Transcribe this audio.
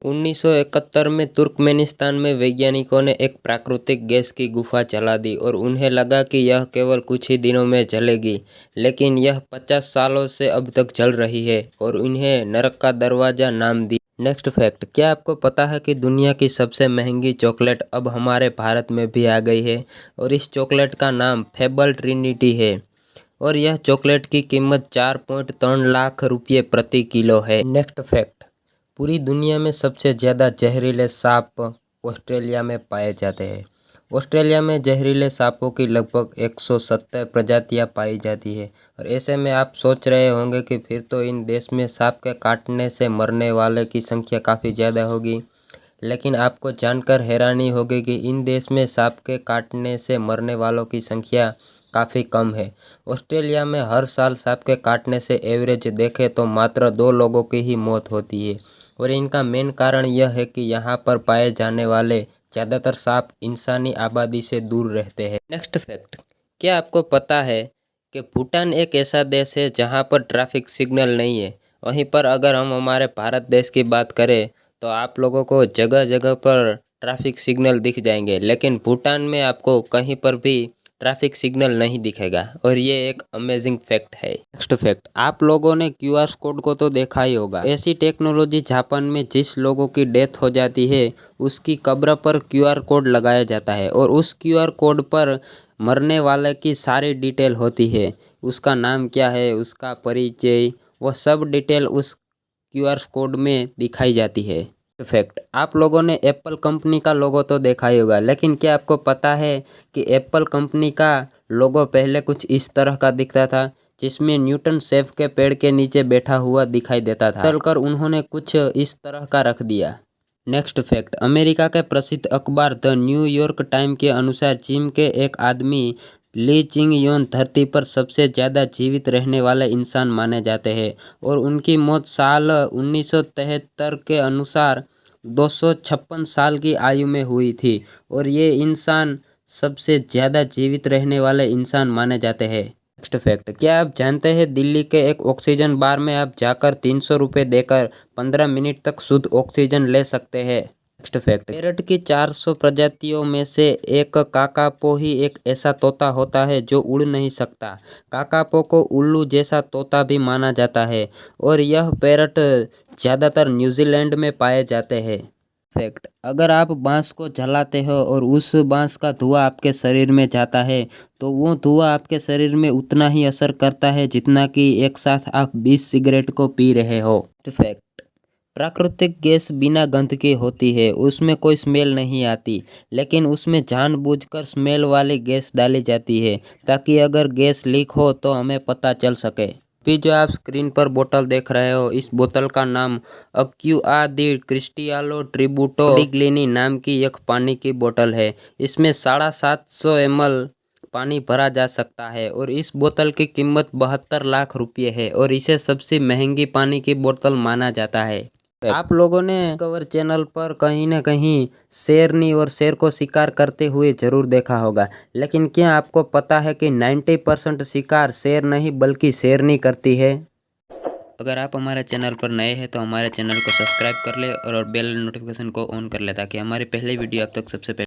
1971 में तुर्कमेनिस्तान में वैज्ञानिकों ने एक प्राकृतिक गैस की गुफा जला दी और उन्हें लगा कि यह केवल कुछ ही दिनों में जलेगी, लेकिन यह 50 सालों से अब तक जल रही है और उन्हें नरक का दरवाजा नाम दिया। नेक्स्ट फैक्ट, क्या आपको पता है कि दुनिया की सबसे महंगी चॉकलेट अब हमारे भारत में भी आ गई है और इस चॉकलेट का नाम फेबल ट्रिनिटी है और यह चॉकलेट की कीमत 4.3 लाख रुपये प्रति किलो है। नेक्स्ट फैक्ट, पूरी दुनिया में सबसे ज़्यादा जहरीले सांप ऑस्ट्रेलिया में पाए जाते हैं। ऑस्ट्रेलिया में जहरीले सांपों की लगभग 170 प्रजातियां पाई जाती है और ऐसे में आप सोच रहे होंगे कि फिर तो इन देश में सांप के काटने से मरने वाले की संख्या काफ़ी ज़्यादा होगी, लेकिन आपको जानकर हैरानी होगी कि इन देश में सांप के काटने से मरने वालों की संख्या काफ़ी कम है। ऑस्ट्रेलिया में हर साल सांप के काटने से एवरेज देखें तो मात्र 2 लोगों की ही मौत होती है और इनका मेन कारण यह है कि यहाँ पर पाए जाने वाले ज़्यादातर सांप इंसानी आबादी से दूर रहते हैं। नेक्स्ट फैक्ट, क्या आपको पता है कि भूटान एक ऐसा देश है जहाँ पर ट्रैफिक सिग्नल नहीं है। वहीं पर अगर हम हमारे भारत देश की बात करें तो आप लोगों को जगह जगह पर ट्रैफिक सिग्नल दिख जाएंगे, लेकिन भूटान में आपको कहीं पर भी ट्रैफिक सिग्नल नहीं दिखेगा और ये एक अमेजिंग फैक्ट है। नेक्स्ट फैक्ट, आप लोगों ने क्यूआर कोड को तो देखा ही होगा। ऐसी टेक्नोलॉजी जापान में जिस लोगों की डेथ हो जाती है उसकी कब्र पर क्यूआर कोड लगाया जाता है और उस क्यूआर कोड पर मरने वाले की सारी डिटेल होती है, उसका नाम क्या है, उसका परिचय, वो सब डिटेल उस क्यूआर कोड में दिखाई जाती है। फैक्ट, आप लोगों ने एप्पल कंपनी का लोगो तो देखा ही होगा, लेकिन क्या आपको पता है कि एप्पल कंपनी का लोगो पहले कुछ इस तरह का दिखता था, जिसमें न्यूटन सेफ के पेड़ के नीचे बैठा हुआ दिखाई देता था। चलकर उन्होंने कुछ इस तरह का रख दिया। नेक्स्ट फैक्ट, अमेरिका के प्रसिद्ध अखबार द न्यूयॉर्क टाइम के अनुसार चीन के एक आदमी ली चिंग योन धरती पर सबसे ज़्यादा जीवित रहने वाले इंसान माने जाते हैं और उनकी मौत साल 1973 के अनुसार 256 साल की आयु में हुई थी और ये इंसान सबसे ज़्यादा जीवित रहने वाले इंसान माने जाते हैं। नेक्स्ट फैक्ट, क्या आप जानते हैं दिल्ली के एक ऑक्सीजन बार में आप जाकर 300 रुपये देकर 15 मिनट तक शुद्ध ऑक्सीजन ले सकते हैं। नेक्स्ट फैक्ट, पैरट की 400 प्रजातियों में से एक काकापो ही एक ऐसा तोता होता है जो उड़ नहीं सकता। काकापो को उल्लू जैसा तोता भी माना जाता है और यह पैरट ज़्यादातर न्यूजीलैंड में पाए जाते हैं। फैक्ट, अगर आप बांस को जलाते हो और उस बांस का धुआं आपके शरीर में जाता है तो वो धुआं आपके शरीर में उतना ही असर करता है जितना कि एक साथ आप 20 सिगरेट को पी रहे हो। फैक्ट, प्राकृतिक गैस बिना गंध की होती है, उसमें कोई स्मेल नहीं आती, लेकिन उसमें जानबूझकर स्मेल वाली गैस डाली जाती है ताकि अगर गैस लीक हो तो हमें पता चल सके। अभी जो आप स्क्रीन पर बोतल देख रहे हो, इस बोतल का नाम अक्युआ दी क्रिस्टियालो ट्रिब्यूटो डिग्लिनी नाम की एक पानी की बोतल है। इसमें 750 ml पानी भरा जा सकता है और इस बोतल की कीमत 72 लाख रुपये है और इसे सबसे महंगी पानी की बोतल माना जाता है। आप लोगों ने डिस्कवर चैनल पर कहीं ना कहीं शेरनी और शेर को शिकार करते हुए जरूर देखा होगा, लेकिन क्या आपको पता है कि 90% शिकार शेर नहीं बल्कि शेरनी करती है। अगर आप हमारे चैनल पर नए हैं तो हमारे चैनल को सब्सक्राइब कर ले और बेल नोटिफिकेशन को ऑन कर ले ताकि हमारी पहली वीडियो अब तक सबसे पहले